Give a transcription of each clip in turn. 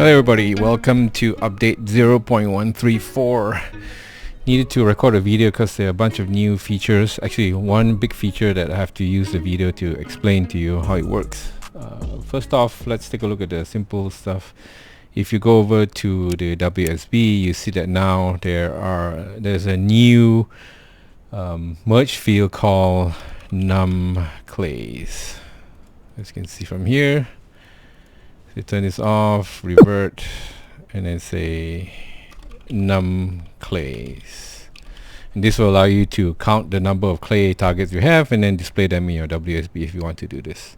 Hello everybody, welcome to update 0.134. Needed to record a video because there are a bunch of new features. Actually, one big feature that I have to use the video to explain to you how it works. First off, let's take a look at the simple stuff. If you go over to the WSB, you see that now there's a new merge field called num clays. As you can see from here. So turn this off, revert, and then say num clays. And this will allow you to count the number of clay targets you have and then display them in your WSB if you want to do this.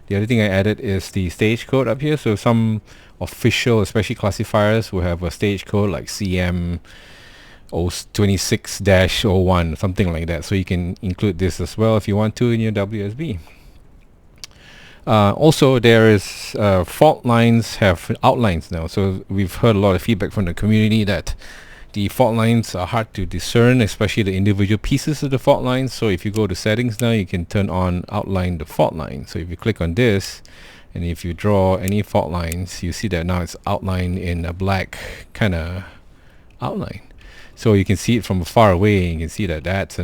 The other thing I added is the stage code up here. So some official, especially classifiers, will have a stage code like CM 26-01, something like that. So you can include this as well if you want to in your WSB. Also, there is fault lines have outlines now. So we've heard a lot of feedback from the community that the fault lines are hard to discern, especially the individual pieces of the fault lines. So if you go to settings now, you can turn on outline the fault line. So if you click on this, and if you draw any fault lines, you see that now it's outlined in a black kind of outline. So you can see it from far away, and you can see that that's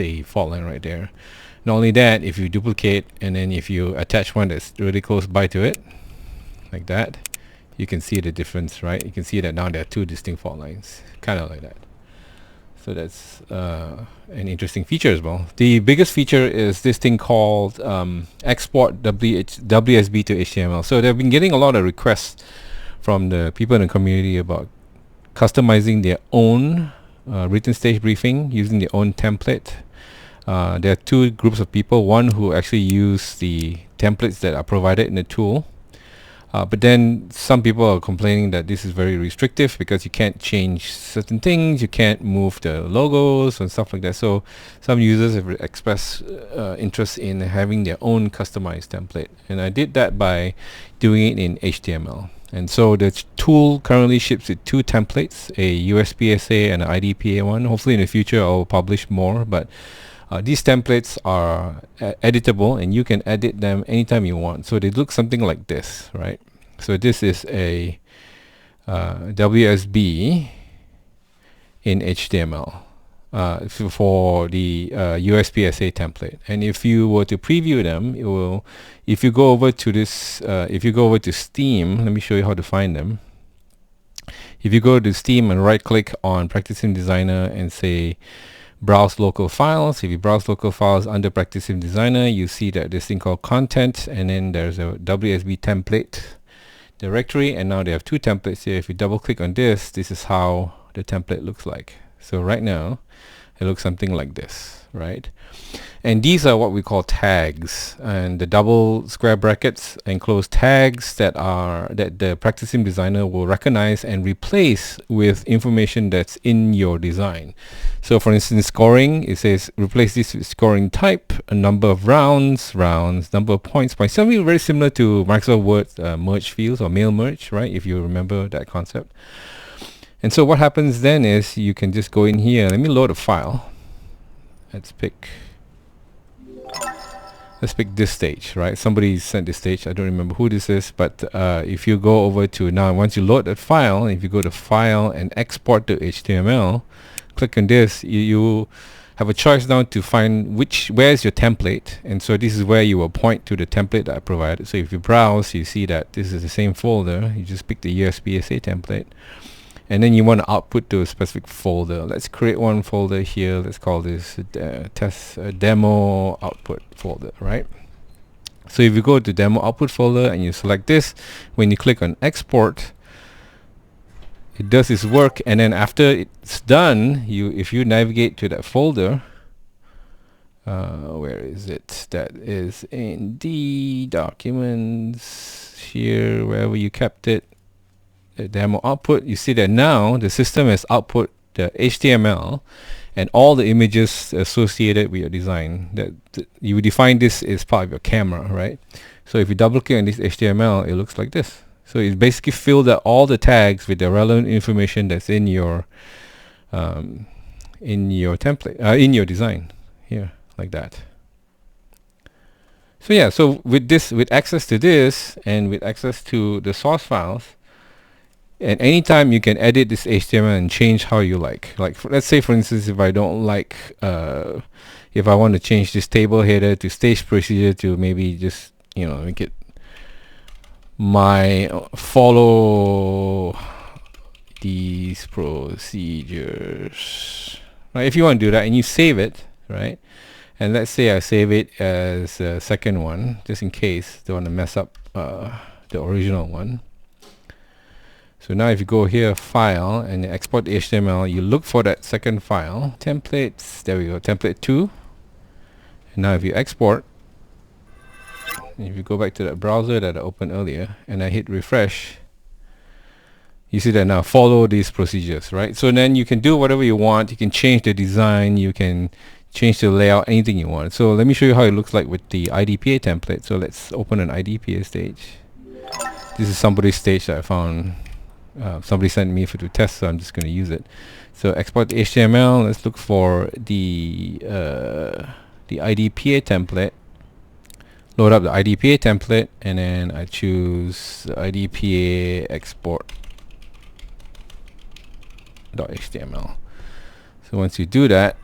a fault line right there. Not only that, if you duplicate and then if you attach one that's really close by to it, like that, you can see the difference, right? You can see that now there are two distinct fault lines, kind of like that. So that's an interesting feature as well. The biggest feature is this thing called export WSB to HTML. So they've been getting a lot of requests from the people in the community about customizing their own written stage briefing using their own template. There are two groups of people, one who actually use the templates that are provided in the tool, but then some people are complaining that this is very restrictive because you can't change certain things, you can't move the logos and stuff like that. So some users have expressed interest in having their own customized template, and I did that by doing it in HTML. And so the tool currently ships with two templates, a USPSA and an IDPA one. Hopefully in the future I'll publish more, but these templates are editable and you can edit them anytime you want. So they look something like this, right? So this is a WSB in HTML for the USPSA template. And if you were to preview them, it will. If you go over to this, if you go over to Steam, let me show you how to find them. If you go to Steam and right-click on Practisim Designer and say browse local files. If you browse local files under Practisim Designer, you see that this thing called content, and then there's a WSB template directory, and now they have two templates here. If you double click on this, this is how the template looks like. So right now it looks something like this, right? And these are what we call tags, and the double square brackets enclose tags that the Practisim Designer will recognize and replace with information that's in your design. So for instance, scoring, it says replace this with scoring type, a number of rounds, number of points, something very similar to Microsoft Word merge fields or mail merge, right? If you remember that concept. And so what happens then is you can just go in here. Let me load a file. Let's pick this stage, right? Somebody sent this stage. I don't remember who this is, but if you go over to now, once you load that file, if you go to File and Export to HTML, click on this, you have a choice now to find where's your template, and so this is where you will point to the template that I provided. So if you browse, you see that this is the same folder. You just pick the USPSA template, and then you want to output to a specific folder. Let's create one folder here. Let's call this demo output folder, right? So if you go to demo output folder and you select this, when you click on export, it does its work, and then after it's done, if you navigate to that folder, where is it? That is in the documents here, wherever you kept it. The demo output, you see that now the system has output the HTML and all the images associated with your design. That you define this as part of your camera, right? So if you double click on this HTML, it looks like this. So it basically filled out all the tags with the relevant information that's in your template, in your design here, like that. So yeah, so with access to this and with access to the source files, And anytime you can edit this HTML and change how you like. Let's say for instance, if I don't like, if I want to change this table header to stage procedure to maybe just, make it my follow these procedures, right? If you want to do that and you save it, right? And let's say I save it as a second one, just in case don't want to mess up the original one. So now if you go here, file, and export the HTML, you look for that second file, templates, there we go, template 2. And now if you export, if you go back to that browser that I opened earlier, and I hit refresh, you see that now follow these procedures, right? So then you can do whatever you want. You can change the design, you can change the layout, anything you want. So let me show you how it looks like with the IDPA template. So let's open an IDPA stage. This is somebody's stage that I found. Somebody sent me to test, so I'm just going to use it. So export the HTML. Let's look for the IDPA template. Load up the IDPA template, and then I choose the IDPA export .html. So once you do that,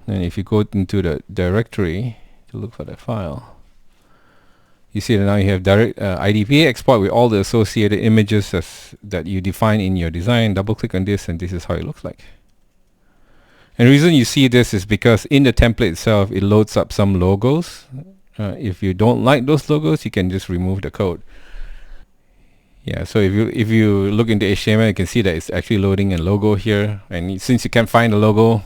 then if you go into the directory to look for that file, you see that now you have direct IDPA export with all the associated images that you define in your design. Double click on this and this is how it looks like. And the reason you see this is because in the template itself it loads up some logos. If you don't like those logos, you can just remove the code. Yeah, so if you look into HTML, you can see that it's actually loading a logo here, and since you can't find the logo,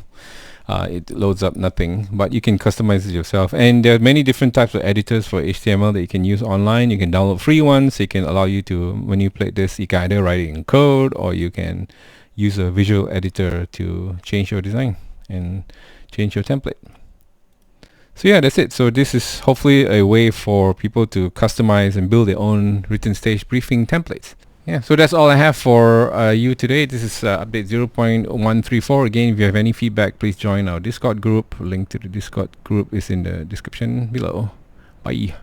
it loads up nothing, but you can customize it yourself. And there are many different types of editors for HTML that you can use online. You can download free ones. It can allow you to manipulate this. You can either write it in code, or you can use a visual editor to change your design and change your template. So yeah, that's it. So this is hopefully a way for people to customize and build their own written stage briefing templates. Yeah, so that's all I have for you today. This is update 0.134. Again, if you have any feedback, please join our Discord group. Link to the Discord group is in the description below. Bye.